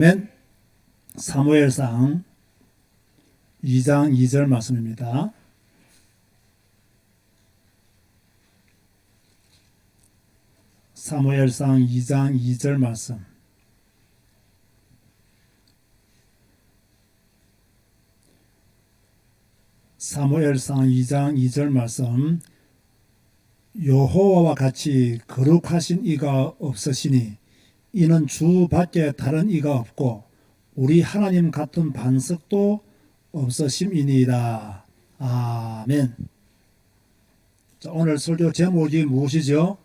맨 사무엘상 2장 2절 말씀입니다. 사무엘상 2장 2절 말씀. 사무엘상 2장 2절 말씀. 여호와와 같이 거룩하신 이가 없으시니 이는 주 밖에 다른 이가 없고 우리 하나님 같은 반석도 없으심이니이다. 아멘. 자, 오늘 설교 제목이 무엇이죠?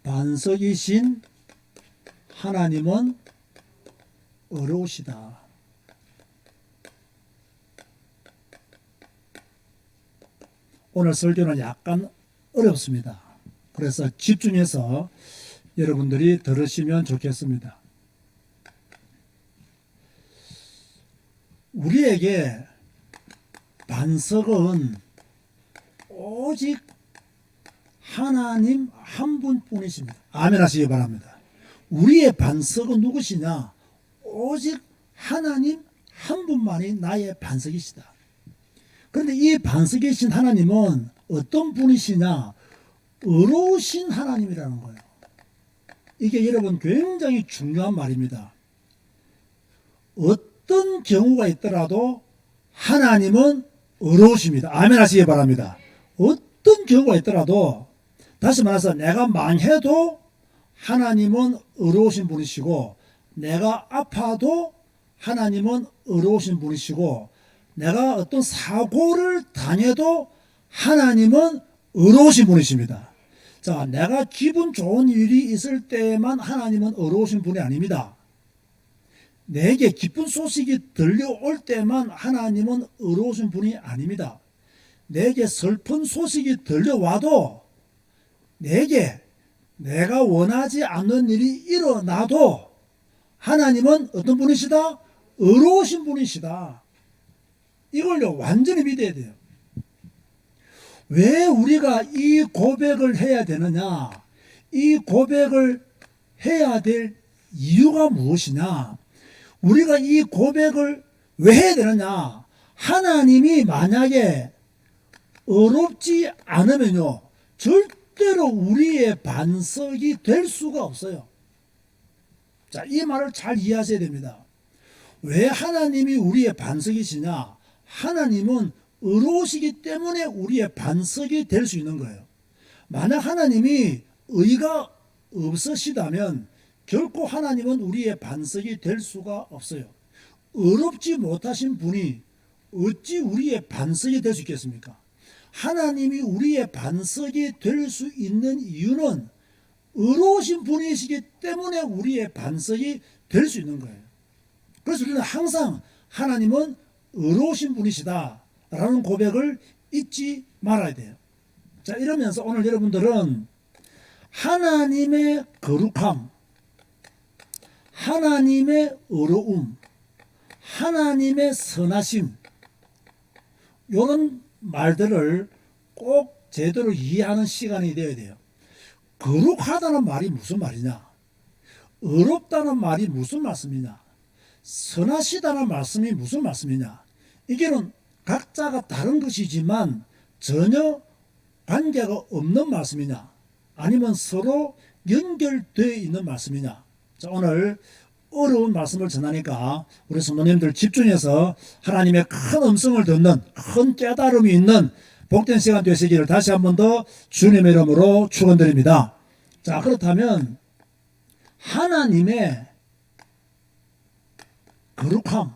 반석이신 하나님은 어려우시다. 오늘 설교는 약간 어렵습니다. 그래서 집중해서 여러분들이 들으시면 좋겠습니다. 우리에게 반석은 오직 하나님 한 분뿐이십니다. 아멘 하시기 바랍니다. 우리의 반석은 누구시냐? 오직 하나님 한 분만이 나의 반석이시다. 그런데 이 반석이신 하나님은 어떤 분이시냐? 어려우신 하나님이라는 거예요. 이게 여러분 굉장히 중요한 말입니다. 어떤 경우가 있더라도 하나님은 어려우십니다. 아멘 하시기 바랍니다. 어떤 경우가 있더라도, 다시 말해서 내가 망해도 하나님은 어려우신 분이시고, 내가 아파도 하나님은 어려우신 분이시고, 내가 어떤 사고를 당해도 하나님은 어려우신 분이십니다. 자, 내가 기분 좋은 일이 있을 때만 하나님은 어려우신 분이 아닙니다. 내게 기쁜 소식이 들려올 때만 하나님은 어려우신 분이 아닙니다. 내게 슬픈 소식이 들려와도, 내가 원하지 않는 일이 일어나도 하나님은 어떤 분이시다? 어려우신 분이시다. 이걸요 완전히 믿어야 돼요. 왜 우리가 이 고백을 해야 되느냐? 이 고백을 해야 될 이유가 무엇이냐? 우리가 이 고백을 왜 해야 되느냐? 하나님이 만약에 어렵지 않으면요, 절대로 우리의 반석이 될 수가 없어요. 자, 이 말을 잘 이해하셔야 됩니다. 왜 하나님이 우리의 반석이시냐? 하나님은 어려우시기 때문에 우리의 반석이 될 수 있는 거예요. 만약 하나님이 의가 없으시다면 결코 하나님은 우리의 반석이 될 수가 없어요. 어렵지 못하신 분이 어찌 우리의 반석이 될 수 있겠습니까? 하나님이 우리의 반석이 될 수 있는 이유는 어려우신 분이시기 때문에 우리의 반석이 될 수 있는 거예요. 그래서 우리는 항상 하나님은 어려우신 분이시다 라는 고백을 잊지 말아야 돼요. 자, 이러면서 오늘 여러분들은 하나님의 거룩함, 하나님의 어려움, 하나님의 선하심, 이런 말들을 꼭 제대로 이해하는 시간이 되어야 돼요. 거룩하다는 말이 무슨 말이냐? 어렵다는 말이 무슨 말씀이냐? 선하시다는 말씀이 무슨 말씀이냐? 이게는 각자가 다른 것이지만 전혀 관계가 없는 말씀이냐? 아니면 서로 연결되어 있는 말씀이냐? 자, 오늘 어려운 말씀을 전하니까 우리 성도님들 집중해서 하나님의 큰 음성을 듣는, 큰 깨달음이 있는 복된 시간 되시기를 다시 한 번 더 주님의 이름으로 축원드립니다. 자, 그렇다면 하나님의 거룩함,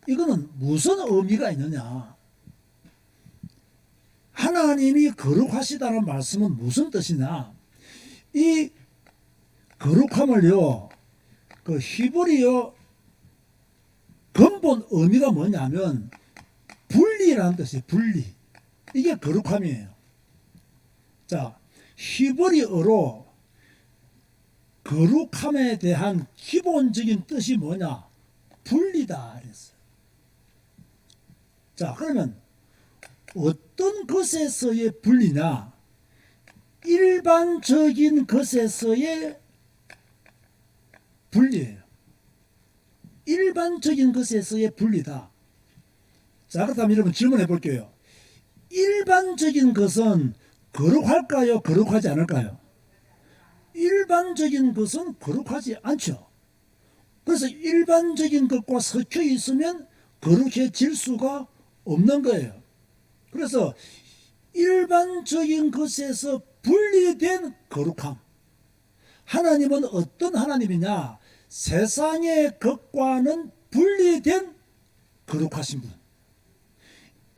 이거는 무슨 의미가 있느냐? 하나님이 거룩하시다는 말씀은 무슨 뜻이냐? 이 거룩함을요, 그 히브리어 근본 의미가 뭐냐면 분리라는 뜻이에요. 분리. 이게 거룩함이에요. 자, 히브리어로 거룩함에 대한 기본적인 뜻이 뭐냐? 분리다 그랬어요. 자, 그러면 어떤 것에서의 분리냐? 일반적인 것에서의 분리예요. 일반적인 것에서의 분리다. 자, 그렇다면 여러분 질문해 볼게요. 일반적인 것은 거룩할까요? 거룩하지 않을까요? 일반적인 것은 거룩하지 않죠. 그래서 일반적인 것과 섞여 있으면 거룩해질 수가 없는 거예요. 그래서 일반적인 것에서 분리된 거룩함. 하나님은 어떤 하나님이냐? 세상의 것과는 분리된 거룩하신 분.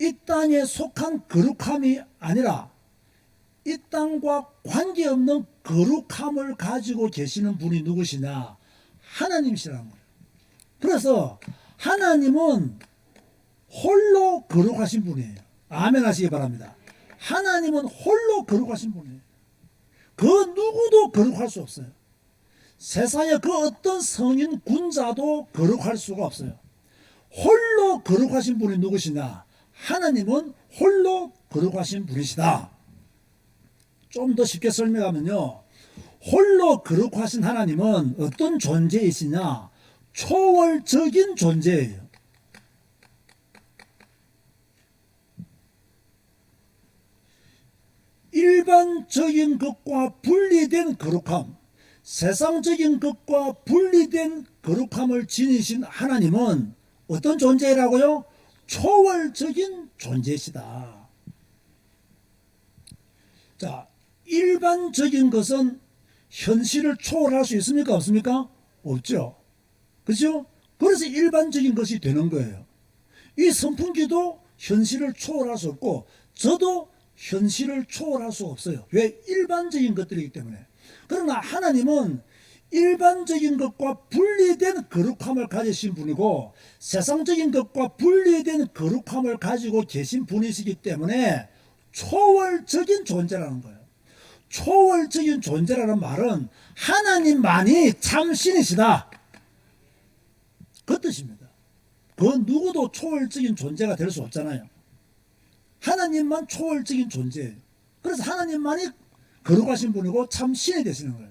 이 땅에 속한 거룩함이 아니라 이 땅과 관계없는 거룩함을 가지고 계시는 분이 누구시냐? 하나님이시라는 거예요. 그래서 하나님은 홀로 거룩하신 분이에요. 아멘 하시기 바랍니다. 하나님은 홀로 거룩하신 분이에요. 그 누구도 거룩할 수 없어요. 세상에 그 어떤 성인 군자도 거룩할 수가 없어요. 홀로 거룩하신 분이 누구시냐? 하나님은 홀로 거룩하신 분이시다. 좀 더 쉽게 설명하면요, 홀로 거룩하신 하나님은 어떤 존재이시냐? 초월적인 존재예요. 일반적인 것과 분리된 거룩함, 세상적인 것과 분리된 거룩함을 지니신 하나님은 어떤 존재라고요? 초월적인 존재시다. 자, 일반적인 것은 현실을 초월할 수 있습니까? 없습니까? 없죠. 그렇죠? 그래서 일반적인 것이 되는 거예요. 이 선풍기도 현실을 초월할 수 없고 저도 현실을 초월할 수 없어요. 왜? 일반적인 것들이기 때문에. 그러나 하나님은 일반적인 것과 분리된 거룩함을 가지신 분이고 세상적인 것과 분리된 거룩함을 가지고 계신 분이시기 때문에 초월적인 존재라는 거예요. 초월적인 존재라는 말은 하나님만이 참 신이시다, 그 뜻입니다. 그 누구도 초월적인 존재가 될 수 없잖아요. 하나님만 초월적인 존재예요. 그래서 하나님만이 거룩하신 분이고 참 신이 되시는 거예요.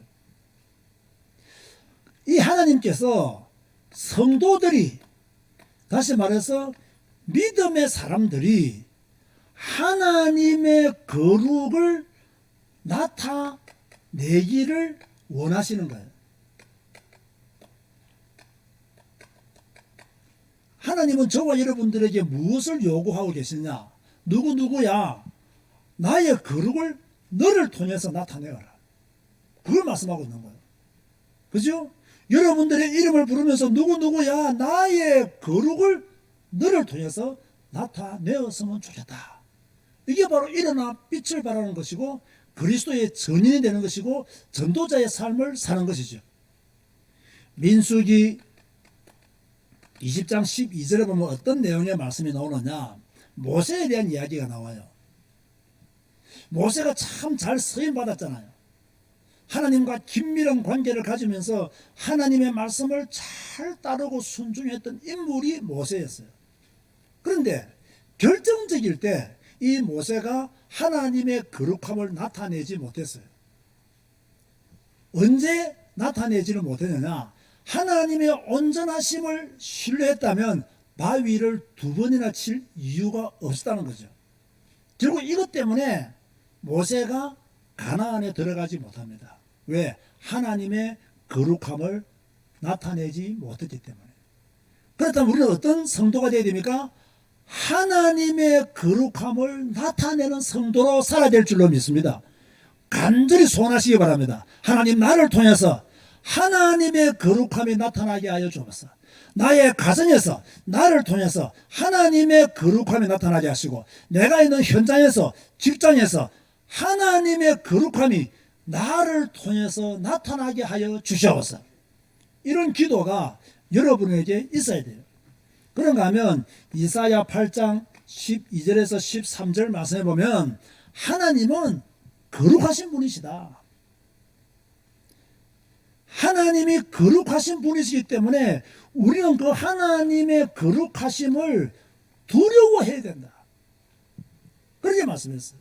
이 하나님께서 성도들이, 다시 말해서 믿음의 사람들이 하나님의 거룩을 나타내기를 원하시는 거예요. 하나님은 저와 여러분들에게 무엇을 요구하고 계시냐? 누구야? 나의 거룩을 너를 통해서 나타내어라. 그걸 말씀하고 있는 거예요. 그죠? 여러분들의 이름을 부르면서 누구야? 나의 거룩을 너를 통해서 나타내었으면 좋겠다. 이게 바로 일어나 빛을 발하는 것이고 그리스도의 전인이 되는 것이고 전도자의 삶을 사는 것이죠. 민수기 20장 12절에 보면 어떤 내용의 말씀이 나오느냐? 모세에 대한 이야기가 나와요. 모세가 참 잘 쓰임받았잖아요. 하나님과 긴밀한 관계를 가지면서 하나님의 말씀을 잘 따르고 순종했던 인물이 모세였어요. 그런데 결정적일 때 이 모세가 하나님의 거룩함을 나타내지 못했어요. 언제 나타내지를 못했느냐? 하나님의 온전하심을 신뢰했다면 바위를 2번이나 칠 이유가 없었다는 거죠. 결국 이것 때문에 모세가 가나안에 들어가지 못합니다. 왜? 하나님의 거룩함을 나타내지 못했기 때문에. 그렇다면 우리는 어떤 성도가 되어야 됩니까? 하나님의 거룩함을 나타내는 성도로 살아야 될 줄로 믿습니다. 간절히 소원하시기 바랍니다. 하나님, 나를 통해서 하나님의 거룩함이 나타나게 하여 주옵소서. 나의 가정에서 나를 통해서 하나님의 거룩함이 나타나게 하시고 내가 있는 현장에서, 직장에서 하나님의 거룩함이 나를 통해서 나타나게 하여 주시옵소서. 이런 기도가 여러분에게 있어야 돼요. 그런가 하면 이사야 8장 12절에서 13절 말씀해 보면 하나님은 거룩하신 분이시다. 하나님이 거룩하신 분이시기 때문에 우리는 그 하나님의 거룩하심을 두려워해야 된다. 그렇게 말씀했어요.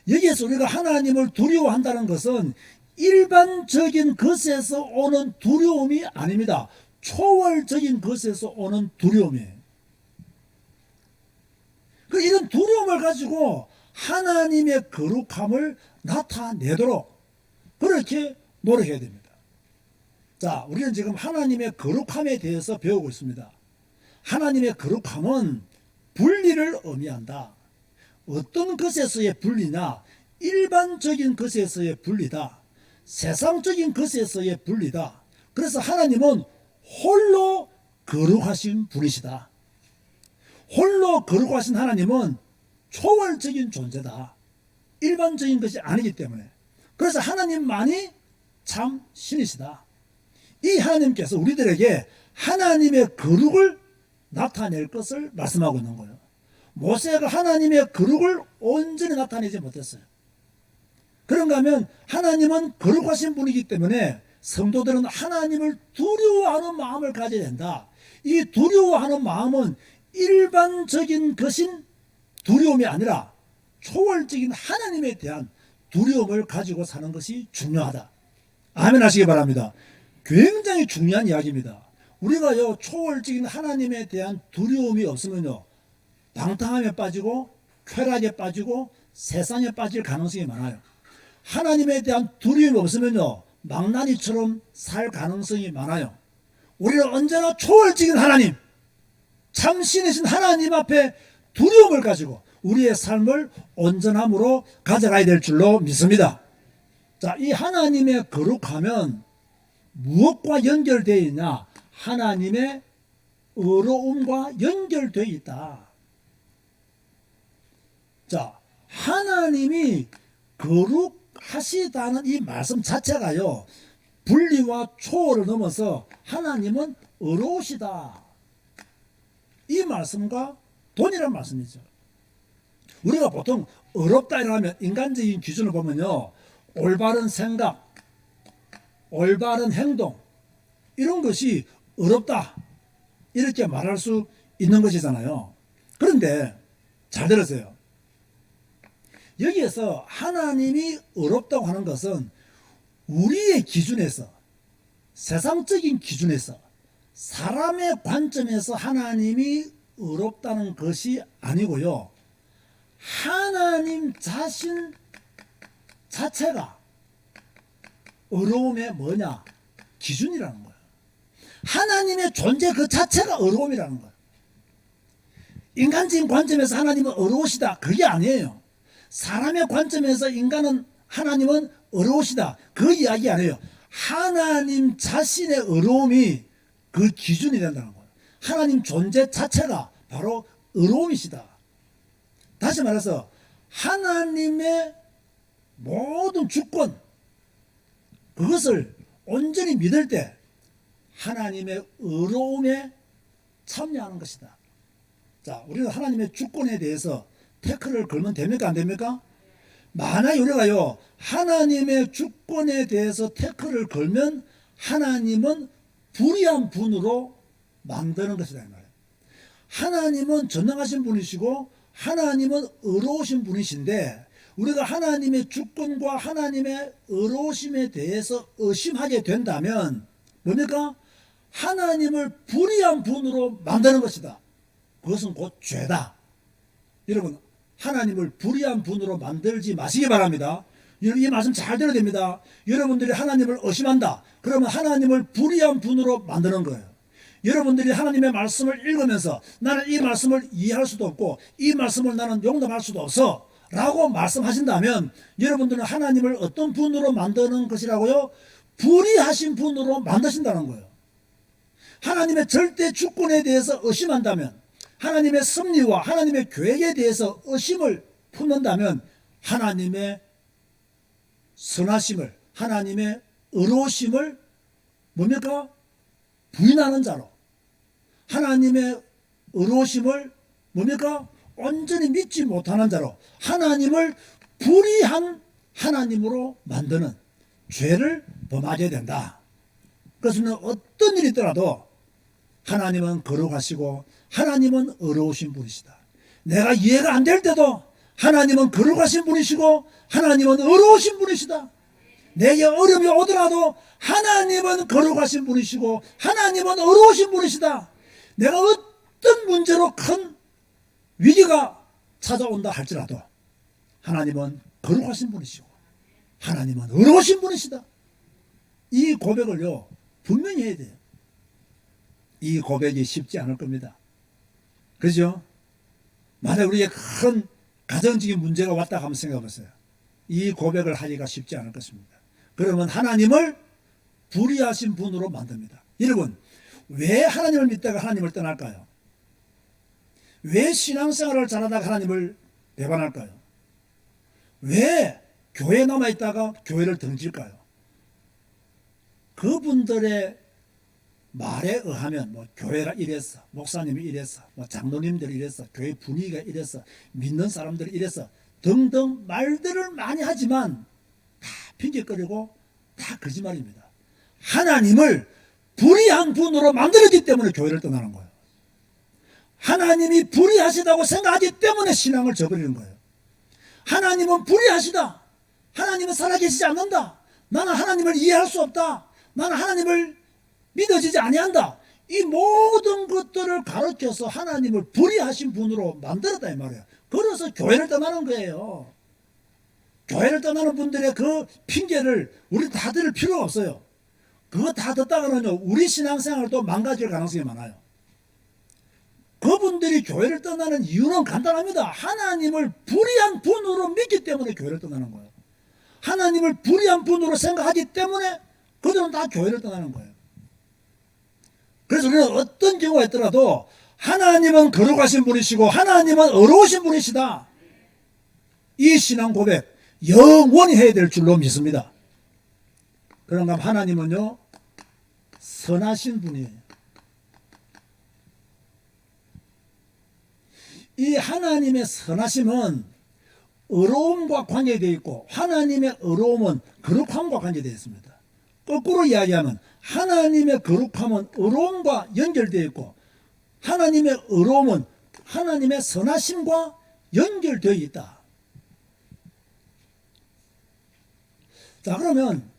여기에서 우리가 하나님을 두려워한다는 것은 일반적인 것에서 오는 두려움이 아닙니다. 초월적인 것에서 오는 두려움이에요. 이런 두려움을 가지고 하나님의 거룩함을 나타내도록 그렇게 노력해야 됩니다. 자, 우리는 지금 하나님의 거룩함에 대해서 배우고 있습니다. 하나님의 거룩함은 분리를 의미한다. 어떤 것에서의 분리냐? 일반적인 것에서의 분리다. 세상적인 것에서의 분리다. 그래서 하나님은 홀로 거룩하신 분이시다. 홀로 거룩하신 하나님은 초월적인 존재다. 일반적인 것이 아니기 때문에. 그래서 하나님만이 참 신이시다. 이 하나님께서 우리들에게 하나님의 거룩을 나타낼 것을 말씀하고 있는 거예요. 모세가 하나님의 거룩을 온전히 나타내지 못했어요. 그런가 하면 하나님은 거룩하신 분이기 때문에 성도들은 하나님을 두려워하는 마음을 가져야 된다. 이 두려워하는 마음은 일반적인 것인 두려움이 아니라 초월적인 하나님에 대한 두려움을 가지고 사는 것이 중요하다. 아멘 하시기 바랍니다. 굉장히 중요한 이야기입니다. 우리가요, 초월적인 하나님에 대한 두려움이 없으면요, 방탕함에 빠지고 쾌락에 빠지고 세상에 빠질 가능성이 많아요. 하나님에 대한 두려움이 없으면요, 망나니처럼 살 가능성이 많아요. 우리는 언제나 초월적인 하나님, 참신이신 하나님 앞에 두려움을 가지고 우리의 삶을 온전함으로 가져가야 될 줄로 믿습니다. 자, 이 하나님의 거룩하면 무엇과 연결되어 있냐? 하나님의 의로움과 연결되어 있다. 자, 하나님이 거룩하시다는 이 말씀 자체가요, 분리와 초월을 넘어서 하나님은 의로우시다. 이 말씀과 동일한 말씀이죠. 우리가 보통 의롭다 이러면 인간적인 기준을 보면요, 올바른 생각, 올바른 행동, 이런 것이 의롭다 이렇게 말할 수 있는 것이잖아요. 그런데 잘 들으세요. 여기에서 하나님이 의롭다고 하는 것은 우리의 기준에서, 세상적인 기준에서, 사람의 관점에서 하나님이 의롭다는 것이 아니고요, 하나님 자신 자체가 의로움의 뭐냐? 기준이라는 거예요. 하나님의 존재 그 자체가 의로움이라는 거예요. 인간적인 관점에서 하나님은 의로우시다, 그게 아니에요. 사람의 관점에서 하나님은 의로우시다, 그 이야기 아니에요. 하나님 자신의 의로움이 그 기준이 된다는 거예요. 하나님 존재 자체가 바로 의로움이시다. 다시 말해서 하나님의 모든 주권, 그것을 온전히 믿을 때 하나님의 의로움에 참여하는 것이다. 자, 우리는 하나님의 주권에 대해서 태클을 걸면 됩니까? 안 됩니까? 만약에 우리가요, 하나님의 주권에 대해서 태클을 걸면 하나님은 불의한 분으로 만드는 것이다, 이 말이에요. 하나님은 전능하신 분이시고 하나님은 의로우신 분이신데, 우리가 하나님의 주권과 하나님의 의로우심에 대해서 의심하게 된다면 뭡니까? 하나님을 불의한 분으로 만드는 것이다. 그것은 곧 죄다. 여러분, 하나님을 불의한 분으로 만들지 마시기 바랍니다. 이 말씀 잘 들어야 됩니다. 여러분들이 하나님을 의심한다, 그러면 하나님을 불의한 분으로 만드는 거예요. 여러분들이 하나님의 말씀을 읽으면서 나는 이 말씀을 이해할 수도 없고 이 말씀을 나는 용납할 수도 없어 라고 말씀하신다면 여러분들은 하나님을 어떤 분으로 만드는 것이라고요? 불의하신 분으로 만드신다는 거예요. 하나님의 절대 주권에 대해서 의심한다면, 하나님의 섭리와 하나님의 계획에 대해서 의심을 품는다면 하나님의 선하심을, 하나님의 의로우심을 뭡니까? 부인하는 자로, 하나님의 의로우심을 뭡니까? 온전히 믿지 못하는 자로, 하나님을 불의한 하나님으로 만드는 죄를 범하게 된다. 그래서 어떤 일이 있더라도 하나님은 거룩하시고 하나님은 의로우신 분이시다. 내가 이해가 안 될 때도 하나님은 거룩하신 분이시고 하나님은 의로우신 분이시다. 내게 어려움이 오더라도 하나님은 거룩하신 분이시고 하나님은 의로우신 분이시다. 내가 어떤 문제로 큰 위기가 찾아온다 할지라도 하나님은 거룩하신 분이시고 하나님은 의로우신 분이시다. 이 고백을요 분명히 해야 돼요. 이 고백이 쉽지 않을 겁니다. 그렇죠? 만약 우리에게 큰 가정적인 문제가 왔다 하면 생각해보세요. 이 고백을 하기가 쉽지 않을 것입니다. 그러면 하나님을 불의하신 분으로 만듭니다. 여러분, 왜 하나님을 믿다가 하나님을 떠날까요? 왜 신앙생활을 잘하다가 하나님을 배반할까요? 왜 교회에 남아있다가 교회를 등질까요? 그분들의 말에 의하면 교회가 이랬어, 목사님이 이랬어, 장로님들이 이랬어, 교회 분위기가 이랬어, 믿는 사람들이 이랬어 등등 말들을 많이 하지만 다 핑계거리고 다 거짓말입니다. 하나님을 불의한 분으로 만들었기 때문에 교회를 떠나는 거예요. 하나님이 불의하시다고 생각하기 때문에 신앙을 저버리는 거예요. 하나님은 불의하시다. 하나님은 살아계시지 않는다. 나는 하나님을 이해할 수 없다. 나는 하나님을 믿어지지 아니한다. 이 모든 것들을 가르쳐서 하나님을 불의하신 분으로 만들었다 이 말이에요. 그래서 교회를 떠나는 거예요. 교회를 떠나는 분들의 그 핑계를 우리 다 들을 필요가 없어요. 그거 다 듣다가는요 우리 신앙생활도 망가질 가능성이 많아요. 그분들이 교회를 떠나는 이유는 간단합니다. 하나님을 불의한 분으로 믿기 때문에 교회를 떠나는 거예요. 하나님을 불의한 분으로 생각하기 때문에 그들은 다 교회를 떠나는 거예요. 그래서 우리는 어떤 경우가 있더라도 하나님은 거룩하신 분이시고 하나님은 의로우신 분이시다. 이 신앙 고백 영원히 해야 될 줄로 믿습니다. 그런가 하면 하나님은요 선하신 분이에요. 이 하나님의 선하심은 의로움과 관계되어 있고 하나님의 의로움은 거룩함과 관계되어 있습니다. 거꾸로 이야기하면 하나님의 거룩함은 의로움과 연결되어 있고 하나님의 의로움은 하나님의 선하심과 연결되어 있다. 자, 그러면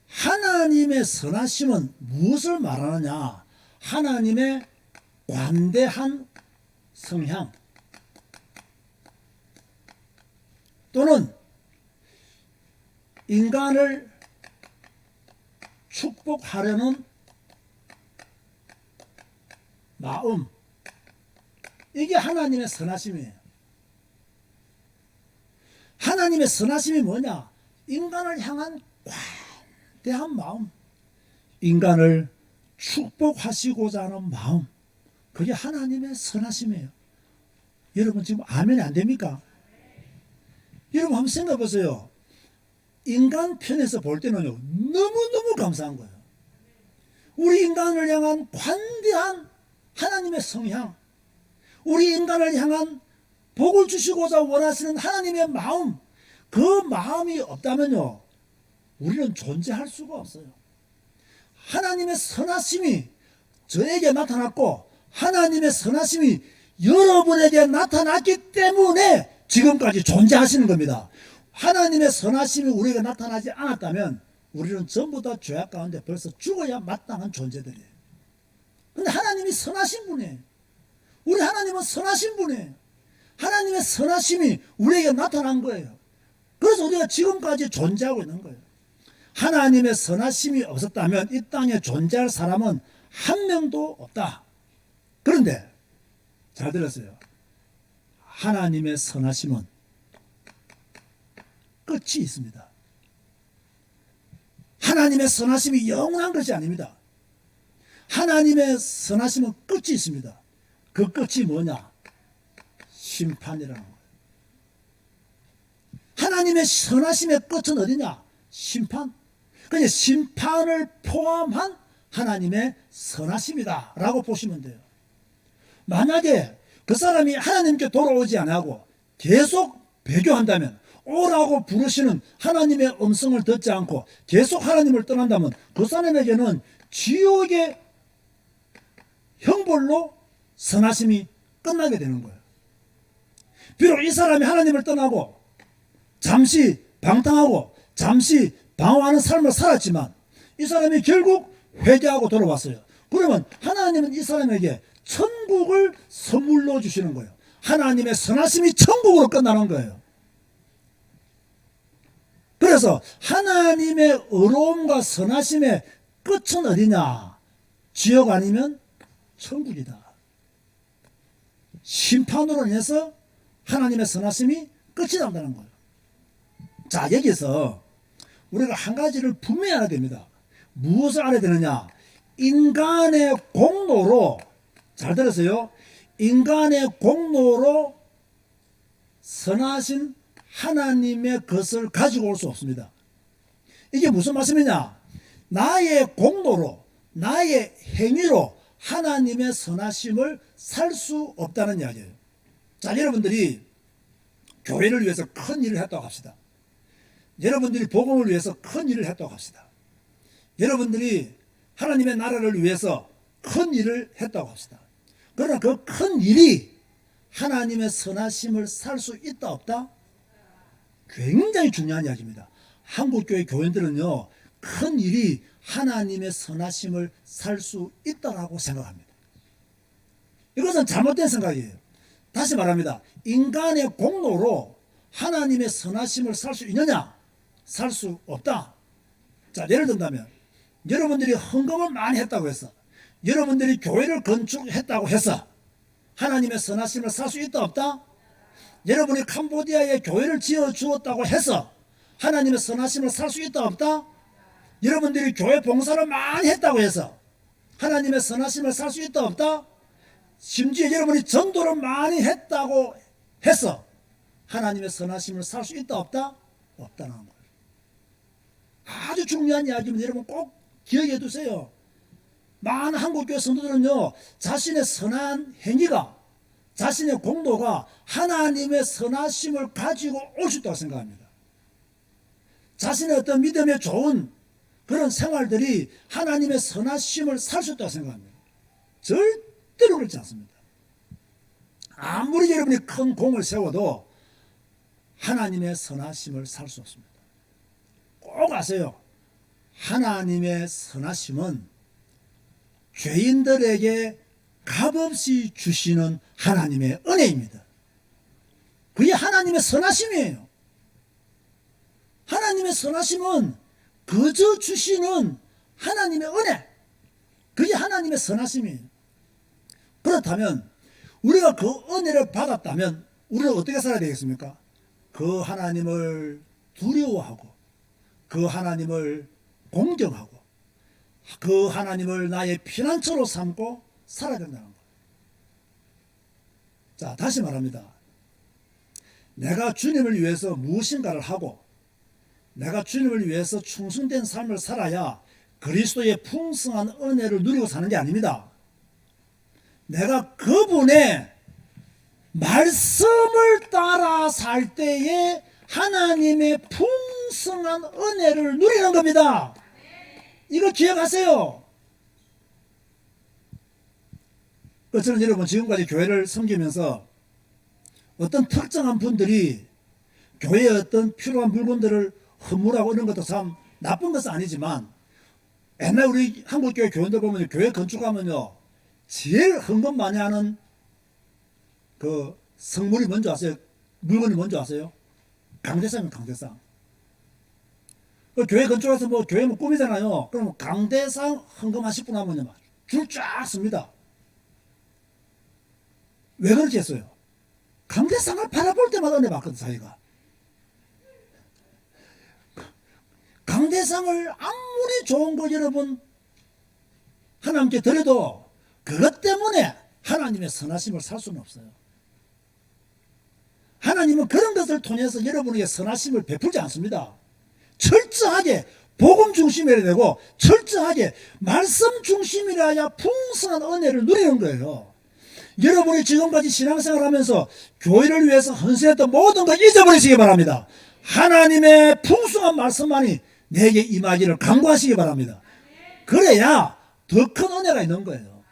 하나님의 선하심은 무엇을 말하느냐? 하나님의 관대한 성향 또는 인간을 축복하려는 마음, 이게 하나님의 선하심이에요. 하나님의 선하심이 뭐냐? 인간을 향한 관대한 마음, 인간을 축복하시고자 하는 마음, 그게 하나님의 선하심이에요. 여러분 지금 아멘이 안 됩니까? 여러분 한번 생각해 보세요. 인간 편에서 볼 때는요 너무너무 감사한 거예요. 우리 인간을 향한 관대한 하나님의 성향, 우리 인간을 향한 복을 주시고자 원하시는 하나님의 마음, 그 마음이 없다면요 우리는 존재할 수가 없어요. 하나님의 선하심이 저에게 나타났고 하나님의 선하심이 여러분에게 나타났기 때문에 지금까지 존재하시는 겁니다. 하나님의 선하심이 우리에게 나타나지 않았다면 우리는 전부 다 죄악 가운데 벌써 죽어야 마땅한 존재들이에요. 근데 하나님이 선하신 분이에요. 우리 하나님은 선하신 분이에요. 하나님의 선하심이 우리에게 나타난 거예요. 그래서 우리가 지금까지 존재하고 있는 거예요. 하나님의 선하심이 없었다면 이 땅에 존재할 사람은 한 명도 없다. 그런데 잘 들었어요. 하나님의 선하심은 끝이 있습니다. 하나님의 선하심이 영원한 것이 아닙니다. 하나님의 선하심은 끝이 있습니다. 그 끝이 뭐냐? 심판이라는 거예요. 하나님의 선하심의 끝은 어디냐? 심판. 그러니까 심판을 포함한 하나님의 선하심이다 라고 보시면 돼요. 만약에 그 사람이 하나님께 돌아오지 않고 계속 배교한다면, 오라고 부르시는 하나님의 음성을 듣지 않고 계속 하나님을 떠난다면 그 사람에게는 지옥의 형벌로 선하심이 끝나게 되는 거예요. 비록 이 사람이 하나님을 떠나고 잠시 방탕하고 잠시 방황하는 삶을 살았지만 이 사람이 결국 회개하고 돌아왔어요. 그러면 하나님은 이 사람에게 천국을 선물로 주시는 거예요. 하나님의 선하심이 천국으로 끝나는 거예요. 그래서 하나님의 의로움과 선하심의 끝은 어디냐? 지옥 아니면 천국이다. 심판으로 인해서 하나님의 선하심이 끝이 난다는 거예요. 자, 여기서 우리가 한 가지를 분명히 알아야 됩니다. 무엇을 알아야 되느냐? 인간의 공로로, 잘 들으세요. 인간의 공로로 선하신 하나님의 것을 가지고 올 수 없습니다. 이게 무슨 말씀이냐? 나의 공로로, 나의 행위로 하나님의 선하심을 살 수 없다는 이야기예요. 자, 여러분들이 교회를 위해서 큰 일을 했다고 합시다. 여러분들이 복음을 위해서 큰 일을 했다고 합시다. 여러분들이 하나님의 나라를 위해서 큰 일을 했다고 합시다. 그러나 그 큰 일이 하나님의 선하심을 살 수 있다 없다? 굉장히 중요한 이야기입니다. 한국교회 교인들은요, 큰 일이 하나님의 선하심을 살 수 있다라고 생각합니다. 이것은 잘못된 생각이에요. 다시 말합니다. 인간의 공로로 하나님의 선하심을 살 수 있느냐? 살 수 없다. 자, 예를 든다면 여러분들이 헌금을 많이 했다고 해서, 여러분들이 교회를 건축했다고 해서 하나님의 선하심을 살 수 있다 없다? 여러분이 캄보디아에 교회를 지어 주었다고 해서 하나님의 선하심을 살 수 있다 없다? 여러분들이 교회 봉사를 많이 했다고 해서 하나님의 선하심을 살 수 있다 없다? 심지어 여러분이 전도를 많이 했다고 해서 하나님의 선하심을 살 수 있다 없다? 없다는 거예요. 아주 중요한 이야기입니다. 여러분 꼭 기억해 두세요. 많은 한국교회 성도들은요, 자신의 선한 행위가, 자신의 공로가 하나님의 선하심을 가지고 올 수 있다고 생각합니다. 자신의 어떤 믿음의 좋은 그런 생활들이 하나님의 선하심을 살 수 있다고 생각합니다. 절대로 그렇지 않습니다. 아무리 여러분이 큰 공을 세워도 하나님의 선하심을 살 수 없습니다. 꼭 아세요. 하나님의 선하심은 죄인들에게 값없이 주시는 하나님의 은혜입니다. 그게 하나님의 선하심이에요. 하나님의 선하심은 거저 주시는 하나님의 은혜, 그게 하나님의 선하심이에요. 그렇다면 우리가 그 은혜를 받았다면 우리는 어떻게 살아야 되겠습니까? 그 하나님을 두려워하고 그 하나님을 공경하고 그 하나님을 나의 피난처로 삼고 살아야 된다는 거예요. 자, 다시 말합니다. 내가 주님을 위해서 무엇인가를 하고 내가 주님을 위해서 충성된 삶을 살아야 그리스도의 풍성한 은혜를 누리고 사는 게 아닙니다. 내가 그분의 말씀을 따라 살 때에 하나님의 풍성한 은혜를 누리는 겁니다. 이거 기억하세요. 저는 여러분 지금까지 교회를 섬기면서 어떤 특정한 분들이 교회에 어떤 필요한 물건들을 허물하고 이런 것도 참 나쁜 것은 아니지만, 옛날 우리 한국교회 교인들 보면 교회 건축하면요 제일 헌금 많이 하는 그 성물이 뭔지 아세요? 물건이 뭔지 아세요? 강대상이에요. 강대상. 그 교회 건축해서 뭐 교회 뭐 꾸미잖아요. 그럼 강대상 헌금하실 분 하면요 줄 쫙 씁니다. 왜 그렇게 했어요? 강대상을 바라볼 때마다 은혜 받거든 자기가. 강대상을 아무리 좋은 거 여러분 하나님께 드려도 그것 때문에 하나님의 선하심을 살 수는 없어요. 하나님은 그런 것을 통해서 여러분에게 선하심을 베풀지 않습니다. 철저하게 복음 중심이라 되고 철저하게 말씀 중심이라야 풍성한 은혜를 누리는 거예요. 여러분이 지금까지 신앙생활 하면서 교회를 위해서 헌신했던 모든 걸 잊어버리시기 바랍니다. 하나님의 풍성한 말씀만이 내게 임하기를 간구하시기 바랍니다. 그래야 더 큰 은혜가 있는 거예요.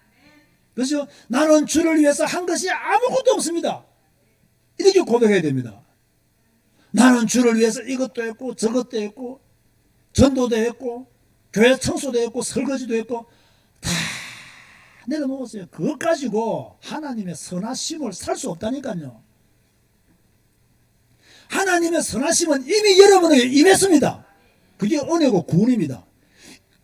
그렇죠? 나는 주를 위해서 한 것이 아무것도 없습니다. 이렇게 고백해야 됩니다. 나는 주를 위해서 이것도 했고 저것도 했고 전도도 했고 교회 청소도 했고 설거지도 했고 다 내려놓았어요. 그것 가지고 하나님의 선하심을 살 수 없다니까요. 하나님의 선하심은 이미 여러분에게 임했습니다. 그게 은혜고 구원입니다.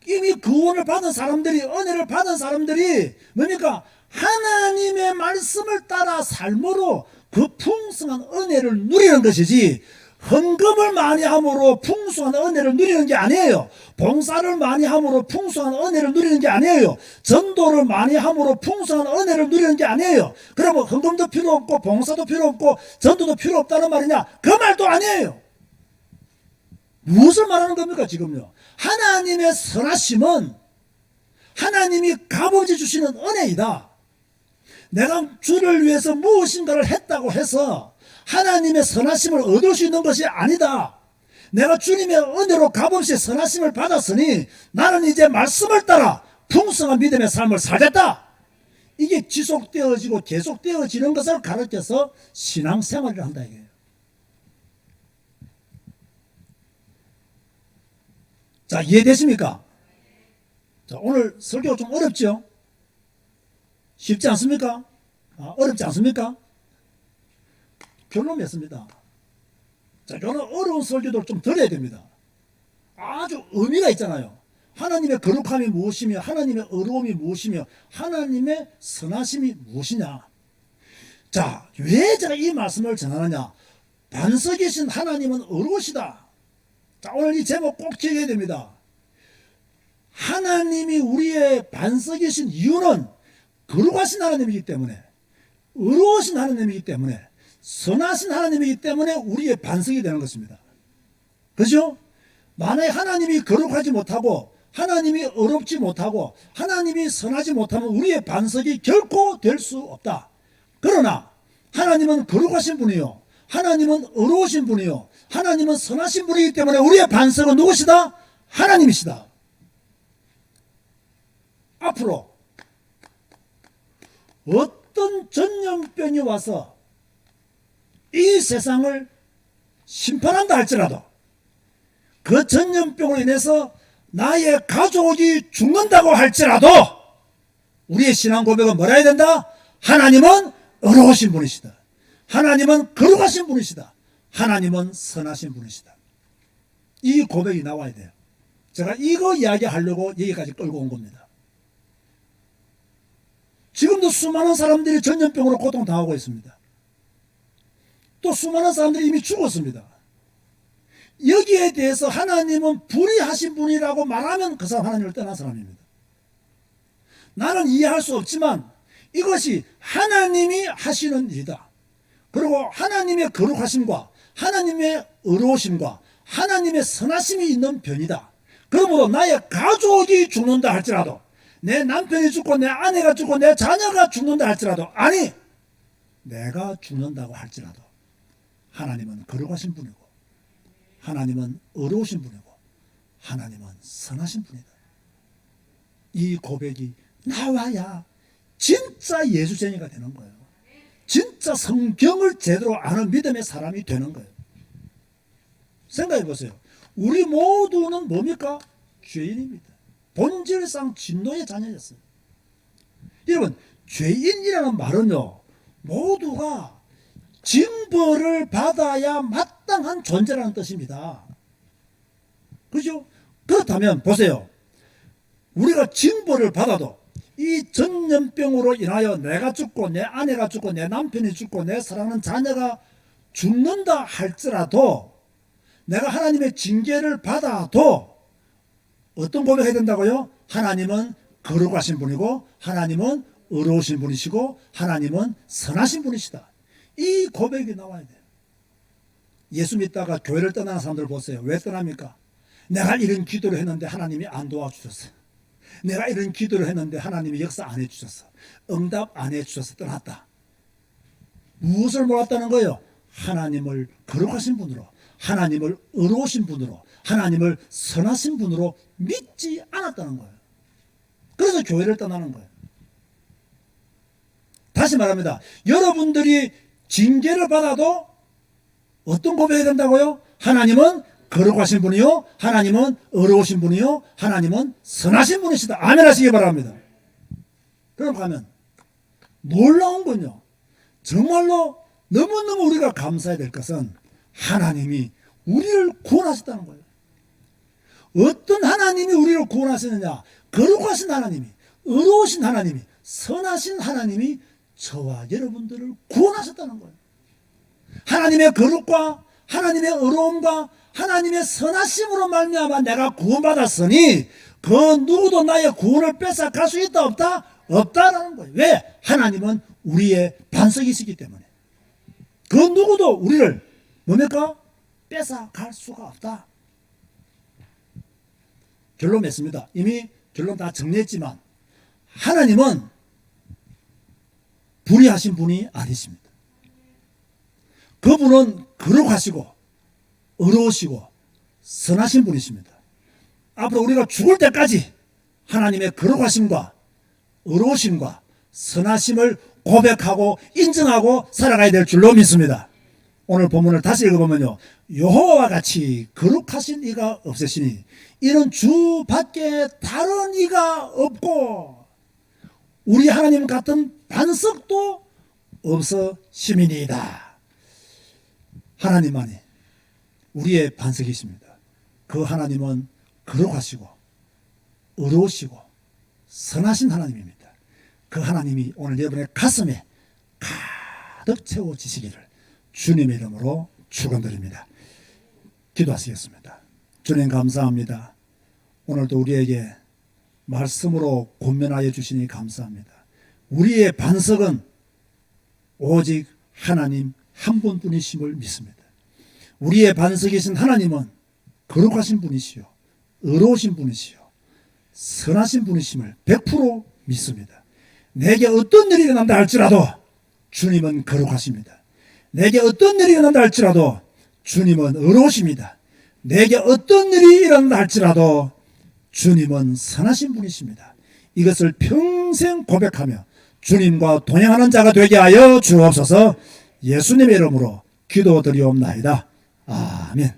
이미 구원을 받은 사람들이, 은혜를 받은 사람들이 뭡니까? 하나님의 말씀을 따라 삶으로 그 풍성한 은혜를 누리는 것이지, 헌금을 많이 함으로 풍성한 은혜를 누리는 게 아니에요. 봉사를 많이 함으로 풍성한 은혜를 누리는 게 아니에요. 전도를 많이 함으로 풍성한 은혜를 누리는 게 아니에요. 그러면 헌금도 필요 없고 봉사도 필요 없고 전도도 필요 없다는 말이냐? 그 말도 아니에요. 무엇을 말하는 겁니까 지금요? 하나님의 선하심은 하나님이 값없이 주시는 은혜이다. 내가 주를 위해서 무엇인가를 했다고 해서 하나님의 선하심을 얻을 수 있는 것이 아니다. 내가 주님의 은혜로 값없이 선하심을 받았으니 나는 이제 말씀을 따라 풍성한 믿음의 삶을 살겠다. 이게 지속되어지고 계속되어지는 것을 가르쳐서 신앙생활을 한다 이게요. 자, 이해되십니까? 자, 오늘 설교가 좀 어렵죠? 쉽지 않습니까? 어렵지 않습니까? 결론 맺습니다. 자, 이런 어려운 설교도 좀 들어야 됩니다. 아주 의미가 있잖아요. 하나님의 거룩함이 무엇이며 하나님의 의로움이 무엇이며 하나님의 선하심이 무엇이냐. 자, 왜 제가 이 말씀을 전하느냐. 반석이신 하나님은 의로우시다. 자, 오늘 이 제목 꼭 기억해야 됩니다. 하나님이 우리의 반석이신 이유는 거룩하신 하나님이기 때문에, 의로우신 하나님이기 때문에, 선하신 하나님이기 때문에 우리의 반석이 되는 것입니다. 그렇죠? 만약에 하나님이 거룩하지 못하고 하나님이 의롭지 못하고 하나님이 선하지 못하면 우리의 반석이 결코 될 수 없다. 그러나 하나님은 거룩하신 분이요, 하나님은 의로우신 분이요, 하나님은 선하신 분이기 때문에 우리의 반석은 누구시다? 하나님이시다. 앞으로 어떤 전염병이 와서 이 세상을 심판한다 할지라도 그 전염병으로 인해서 나의 가족이 죽는다고 할지라도 우리의 신앙 고백은 뭐라 해야 된다? 하나님은 의로우신 분이시다. 하나님은 거룩하신 분이시다. 하나님은 선하신 분이시다. 이 고백이 나와야 돼요. 제가 이거 이야기하려고 여기까지 끌고 온 겁니다. 지금도 수많은 사람들이 전염병으로 고통당하고 있습니다. 또 수많은 사람들이 이미 죽었습니다. 여기에 대해서 하나님은 불의하신 분이라고 말하면 그 사람 하나님을 떠난 사람입니다. 나는 이해할 수 없지만 이것이 하나님이 하시는 일이다. 그리고 하나님의 거룩하심과 하나님의 의로우심과 하나님의 선하심이 있는 변이다. 그러므로 나의 가족이 죽는다 할지라도, 내 남편이 죽고 내 아내가 죽고 내 자녀가 죽는다 할지라도, 아니 내가 죽는다고 할지라도 하나님은 거룩하신 분이고 하나님은 의로우신 분이고 하나님은 선하신 분이다. 이 고백이 나와야 진짜 예수쟁이가 되는 거예요. 진짜 성경을 제대로 아는 믿음의 사람이 되는 거예요. 생각해 보세요. 우리 모두는 뭡니까? 죄인입니다. 본질상 진노의 자녀였어요. 여러분, 죄인이라는 말은요, 모두가 징벌을 받아야 마땅한 존재라는 뜻입니다. 그죠? 그렇다면 보세요. 우리가 징벌을 받아도 이 전염병으로 인하여 내가 죽고 내 아내가 죽고 내 남편이 죽고 내 사랑하는 자녀가 죽는다 할지라도 내가 하나님의 징계를 받아도 어떤 고백해야 된다고요? 하나님은 거룩하신 분이고 하나님은 의로우신 분이시고 하나님은 선하신 분이시다. 이 고백이 나와야 돼요. 예수 믿다가 교회를 떠나는 사람들 보세요. 왜 떠납니까? 내가 이런 기도를 했는데 하나님이 안 도와주셨어요. 내가 이런 기도를 했는데 하나님이 역사 안 해주셨어. 응답 안 해주셔서 떠났다. 무엇을 몰랐다는 거예요? 하나님을 거룩하신 분으로, 하나님을 의로우신 분으로, 하나님을 선하신 분으로 믿지 않았다는 거예요. 그래서 교회를 떠나는 거예요. 다시 말합니다. 여러분들이 징계를 받아도 어떤 고백이 된다고요? 하나님은 거룩하신 분이요, 하나님은 의로우신 분이요, 하나님은 선하신 분이시다. 아멘 하시기 바랍니다. 그럼 가면 놀라운 건요, 정말로 너무너무 우리가 감사해야 될 것은 하나님이 우리를 구원하셨다는 거예요. 어떤 하나님이 우리를 구원하시느냐? 거룩하신 하나님이, 의로우신 하나님이, 선하신 하나님이 저와 여러분들을 구원하셨다는 거예요. 하나님의 거룩과 하나님의 의로움과 하나님의 선하심으로 말미암아 내가 구원받았으니 그 누구도 나의 구원을 뺏어갈 수 있다 없다? 없다라는 거예요. 왜? 하나님은 우리의 반석이시기 때문에. 그 누구도 우리를 뭡니까? 뺏어갈 수가 없다. 결론 맺습니다. 이미 결론 다 정리했지만 하나님은 불의하신 분이 아니십니다. 그분은 거룩하시고 의로우시고 선하신 분이십니다. 앞으로 우리가 죽을 때까지 하나님의 거룩하심과 의로우심과 선하심을 고백하고 인정하고 살아가야 될 줄로 믿습니다. 오늘 본문을 다시 읽어보면요, 여호와와 같이 거룩하신 이가 없으시니 이는 주 밖에 다른 이가 없고 우리 하나님 같은 반석도 없으심이니이다. 하나님만이 우리의 반석이십니다. 그 하나님은 거룩하시고 의로우시고 선하신 하나님입니다. 그 하나님이 오늘 여러분의 가슴에 가득 채워지시기를 주님의 이름으로 축원드립니다. 기도하시겠습니다. 주님 감사합니다. 오늘도 우리에게 말씀으로 권면하여 주시니 감사합니다. 우리의 반석은 오직 하나님 한 분뿐이심을 믿습니다. 우리의 반석이신 하나님은 거룩하신 분이시요 의로우신 분이시요 선하신 분이심을 100% 믿습니다. 내게 어떤 일이 일어난다 할지라도 주님은 거룩하십니다. 내게 어떤 일이 일어난다 할지라도 주님은 의로우십니다. 내게 어떤 일이 일어난다 할지라도 주님은 선하신 분이십니다. 이것을 평생 고백하며 주님과 동행하는 자가 되게 하여 주옵소서. 예수님의 이름으로 기도드리옵나이다. 아멘.